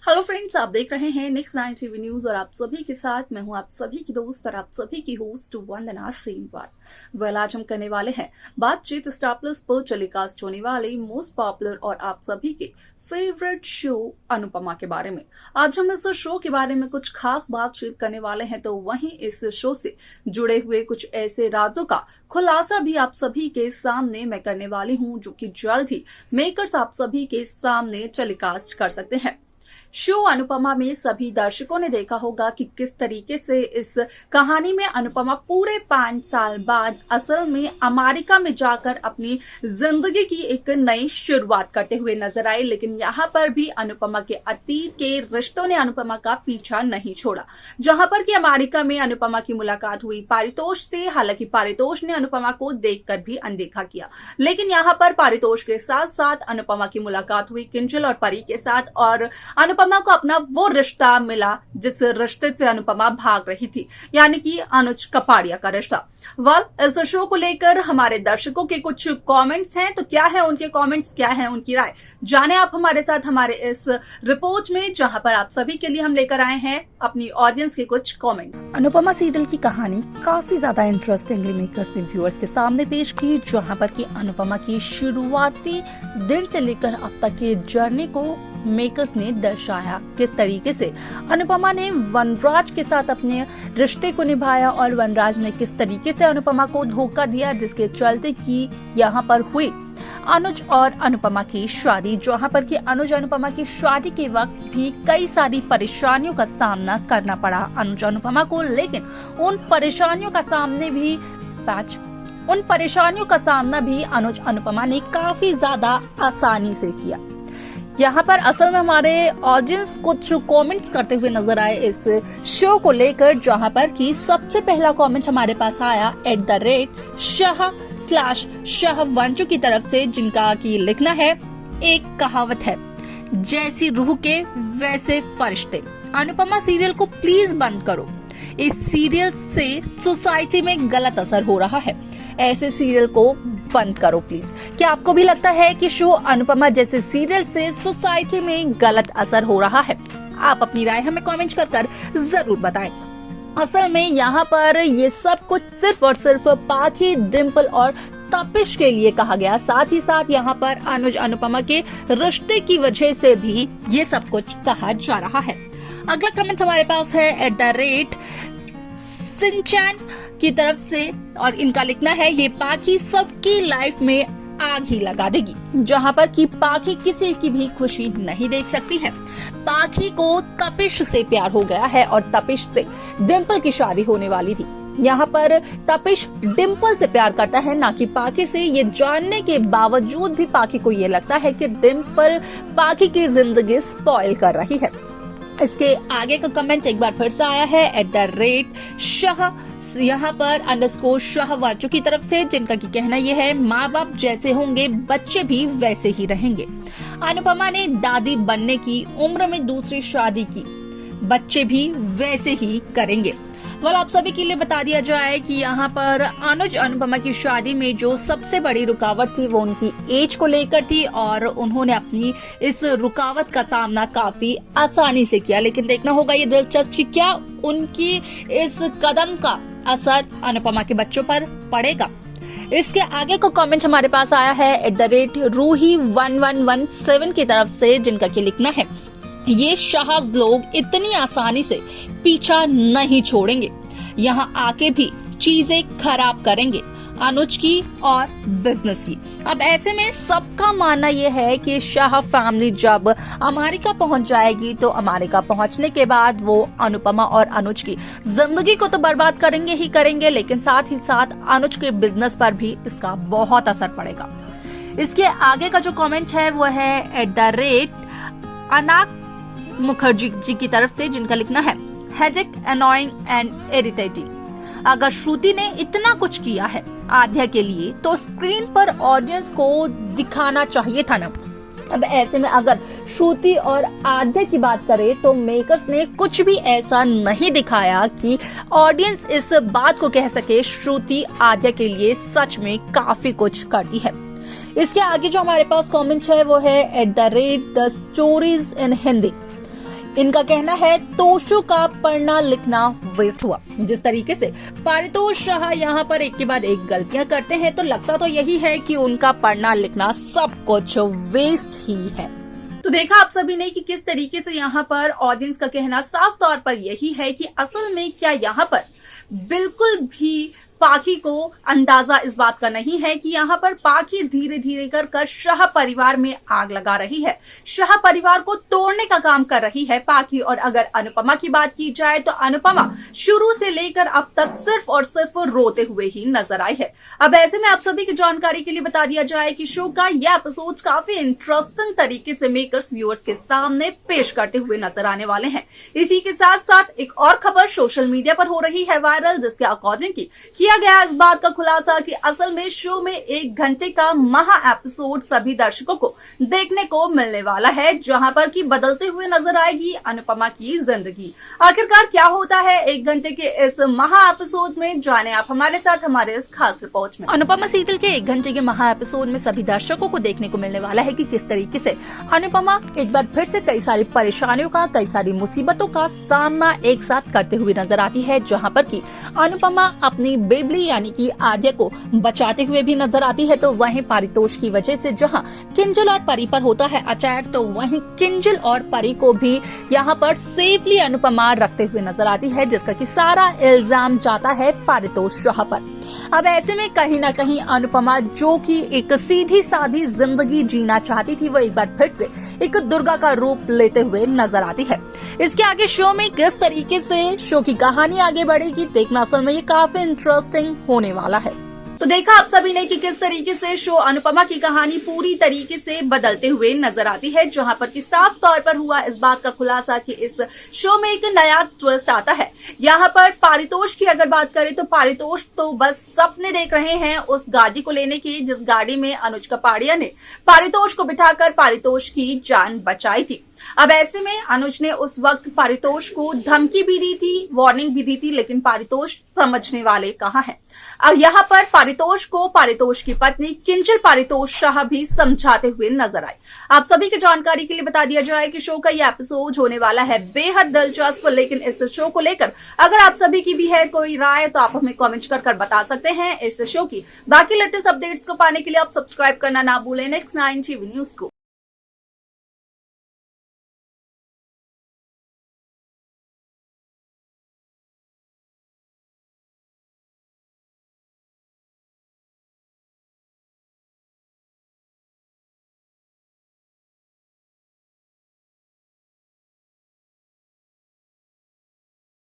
Hello friends, आप देख रहे हैं नेक्स्ट 9 टीवी न्यूज और आप सभी के साथ मैं हूं आप सभी की दोस्त और आप सभी की होस्ट वंदना सेमवार। आज हम करने वाले हैं बातचीत स्टार प्लस पर टेलीकास्ट होने वाले मोस्ट पॉपुलर और आप सभी के फेवरेट शो अनुपमा के बारे में। आज हम इस शो के बारे में कुछ खास बातचीत करने वाले हैं, तो वहीं इस शो से जुड़े हुए कुछ ऐसे राजों का खुलासा भी आप सभी के सामने मैं करने वाली हूं, जो कि जल्द ही मेकर्स आप सभी के सामने टेलीकास्ट कर सकते हैं। शो अनुपमा में सभी दर्शकों ने देखा होगा कि किस तरीके से इस कहानी में अनुपमा पूरे 5 साल बाद असल में अमेरिका में जाकर अपनी जिंदगी की एक नई शुरुआत करते हुए नजर आए। लेकिन यहाँ पर भी अनुपमा के अतीत के रिश्तों ने अनुपमा का पीछा नहीं छोड़ा। जहां पर कि अमेरिका में अनुपमा की मुलाकात हुई पारितोष से, हालांकि पारितोष ने अनुपमा को देखकर भी अनदेखा किया। लेकिन यहाँ पर पारितोष के साथ साथ अनुपमा की मुलाकात हुई किंजल और परी के साथ, और अनुपमा को अपना वो रिश्ता मिला जिस रिश्ते से अनुपमा भाग रही थी, यानी कि अनुज कपाड़िया का रिश्ता। इस शो को लेकर हमारे दर्शकों के कुछ कमेंट्स हैं, तो क्या है उनके कमेंट्स, क्या है उनकी राय, जाने आप हमारे साथ हमारे इस रिपोर्ट में, जहां पर आप सभी के लिए हम लेकर आए हैं अपनी ऑडियंस के कुछ कमेंट। अनुपमा सीरियल की कहानी काफी ज्यादा इंटरेस्टिंगली मेकर्स ने व्यूअर्स के सामने पेश की, जहां पर की अनुपमा की शुरुआती दिन से लेकर अब तक की जर्नी को मेकर्स ने दर्शाया। किस तरीके से अनुपमा ने वनराज के साथ अपने रिश्ते को निभाया और वनराज ने किस तरीके से अनुपमा को धोखा दिया, जिसके चलते की यहाँ पर हुई अनुज और अनुपमा की शादी, जहाँ पर कि अनुज अनुपमा की शादी के वक्त भी कई सारी परेशानियों का सामना करना पड़ा अनुज अनुपमा को। लेकिन उन परेशानियों का सामना भी अनुज अनुपमा ने काफी ज्यादा आसानी से किया। यहाँ पर असल में हमारे ऑडियंस कुछ कमेंट्स करते हुए नजर आए इस शो को लेकर, जहाँ पर कि सबसे पहला कमेंट हमारे पास आया @शाह/शाह1 की तरफ से, जिनका की लिखना है, एक कहावत है, जैसी रूह के वैसे फरिश्ते। अनुपमा सीरियल को प्लीज बंद करो, इस सीरियल से सोसाइटी में गलत असर हो रहा है, ऐसे सीरियल को बंद करो प्लीज। क्या आपको भी लगता है कि शो अनुपमा जैसे सीरियल से सोसाइटी में गलत असर हो रहा है? आप अपनी राय हमें कमेंट कर जरूर बताएं। असल में यहाँ पर ये सब कुछ सिर्फ और सिर्फ पाखी, डिम्पल और तपिश के लिए कहा गया। साथ ही साथ यहाँ पर अनुज अनुपमा के रिश्ते की वजह से भी ये सब कुछ कहा जा रहा है। अगला कमेंट हमारे पास है @सिंचैन की तरफ से, और इनका लिखना है, ये पाखी सबकी लाइफ में आग ही लगा देगी। जहाँ पर कि पाखी किसी की भी खुशी नहीं देख सकती है। पाखी को तपिश से प्यार हो गया है और तपिश से डिम्पल की शादी होने वाली थी। यहाँ पर तपिश डिम्पल से प्यार करता है, ना कि पाखी से। ये जानने के बावजूद भी पाखी को ये लगता है कि डिम्पल पाखी की जिंदगी स्पॉइल कर रही है। इसके आगे का कमेंट एक बार फिर से आया है @शाह, यहाँ पर _शाह1 की तरफ से, जिनका की कहना यह है, माँ बाप जैसे होंगे बच्चे भी वैसे ही रहेंगे। अनुपमा ने दादी बनने की उम्र में दूसरी शादी की, बच्चे भी वैसे ही करेंगे। आप सभी के लिए बता दिया जाए कि यहाँ पर अनुज अनुपमा की शादी में जो सबसे बड़ी रुकावट थी वो उनकी एज को लेकर थी, और उन्होंने अपनी इस रुकावट का सामना काफी आसानी से किया। लेकिन देखना होगा ये दिलचस्प कि क्या उनकी इस कदम का असर अनुपमा के बच्चों पर पड़ेगा। इसके आगे का कमेंट हमारे पास आया है @रूही1117 की तरफ से, जिनका की लिखना है, ये शाहज लोग इतनी आसानी से पीछा नहीं छोड़ेंगे, यहाँ आके भी चीजें खराब करेंगे, अनुज की और बिजनेस की। अब ऐसे में सबका मानना यह है कि शाह फैमिली जब अमेरिका पहुंच जाएगी तो अमेरिका पहुंचने के बाद वो अनुपमा और अनुज की जिंदगी को तो बर्बाद करेंगे ही करेंगे, लेकिन साथ ही साथ अनुज के बिजनेस पर भी इसका बहुत असर पड़ेगा। इसके आगे का जो कमेंट है वो है @अनाक मुखर्जी जी की तरफ से, जिनका लिखना है, हेडेक, अनोइंग एंड इरिटेटिंग। अगर श्रुति ने इतना कुछ किया है आद्या के लिए तो स्क्रीन पर ऑडियंस को दिखाना चाहिए था ना। अब ऐसे में अगर श्रुति और आद्या की बात करें तो मेकर्स ने कुछ भी ऐसा नहीं दिखाया कि ऑडियंस इस बात को कह सके श्रुति आद्या के लिए सच में काफी कुछ करती है। इसके आगे जो हमारे पास कमेंट है वो है @द स्टोरीज इन हिंदी। इनका कहना है तोशो का पढ़ना लिखना वेस्ट हुआ। जिस तरीके से पारितोष शाह यहाँ पर एक के बाद एक गलतियां करते हैं तो लगता तो यही है कि उनका पढ़ना लिखना सब कुछ वेस्ट ही है। तो देखा आप सभी ने कि किस तरीके से यहाँ पर ऑडियंस का कहना साफ तौर पर यही है कि असल में क्या यहाँ पर बिल्कुल भी पाखी को अंदाजा इस बात का नहीं है कि यहाँ पर पाखी धीरे धीरे कर शाह परिवार में आग लगा रही है, शाह परिवार को तोड़ने का काम कर रही है पाखी। और अगर अनुपमा की बात की जाए तो अनुपमा शुरू से लेकर अब तक सिर्फ और सिर्फ रोते हुए ही नजर आई है। अब ऐसे में आप सभी की जानकारी के लिए बता दिया जाए कि शो का यह एपिसोड काफी इंटरेस्टिंग तरीके से मेकर्स व्यूअर्स के सामने पेश करते हुए नजर आने वाले हैं। इसी के साथ साथ एक और खबर सोशल मीडिया पर हो रही है वायरल, जिसके अकॉर्डिंग किया गया इस बात का खुलासा कि असल में शो में 1 घंटे का महा एपिसोड सभी दर्शकों को देखने को मिलने वाला है, जहां पर कि बदलते हुए नजर आएगी अनुपमा की जिंदगी। आखिरकार क्या होता है 1 घंटे के इस महा एपिसोड में, जाने आप हमारे साथ हमारे इस खास रिपोर्ट में। अनुपमा सीरियल के 1 घंटे के महा एपिसोड में सभी दर्शकों को देखने को मिलने वाला है कि किस तरीके से अनुपमा एक बार फिर से कई सारी परेशानियों का, कई सारी मुसीबतों का सामना एक साथ करते हुए नजर आती है, जहां पर कि अनुपमा अपनी बेबली यानी कि आद्या को बचाते हुए भी नजर आती है। तो वहीं पारितोष की वजह से जहां किंजल और परी पर होता है अटैक, तो वहीं किंजल और परी को भी यहाँ पर सेफली अनुपमा रखते हुए नजर आती है, जिसका कि सारा इल्जाम जाता है पारितोष शाह पर। अब ऐसे में कहीं ना कहीं अनुपमा जो कि एक सीधी सादी जिंदगी जीना चाहती थी, वो एक बार फिर से एक दुर्गा का रूप लेते हुए नजर आती है। इसके आगे शो में किस तरीके से शो की कहानी आगे बढ़ेगी देखना असल में ये काफी इंटरेस्टिंग होने वाला है। तो देखा आप सभी ने कि किस तरीके से शो अनुपमा की कहानी पूरी तरीके से बदलते हुए नजर आती है, जहां पर कि साफ तौर पर हुआ इस बात का खुलासा कि इस शो में एक नया ट्विस्ट आता है। यहाँ पर पारितोष की अगर बात करें तो पारितोष तो बस सपने देख रहे हैं उस गाड़ी को लेने की जिस गाड़ी में अनुज कपाड़िया ने पारितोष को बिठाकर पारितोष की जान बचाई थी। अब ऐसे में अनुज ने उस वक्त पारितोष को धमकी भी दी थी, वार्निंग भी दी थी, लेकिन पारितोष समझने वाले कहाँ हैं। अब यहाँ पर पारितोष को पारितोष की पत्नी किंजल पारितोष शाह भी समझाते हुए नजर आई। आप सभी की जानकारी के लिए बता दिया जाए कि शो का यह एपिसोड होने वाला है बेहद दिलचस्प, लेकिन इस शो को लेकर अगर आप सभी की भी है कोई राय तो आप हमें कमेंट कर बता सकते हैं। इस शो की बाकी लेटेस्ट अपडेट्स को पाने के लिए आप सब्सक्राइब करना ना भूलें नेक्स्ट 9 टीवी न्यूज को।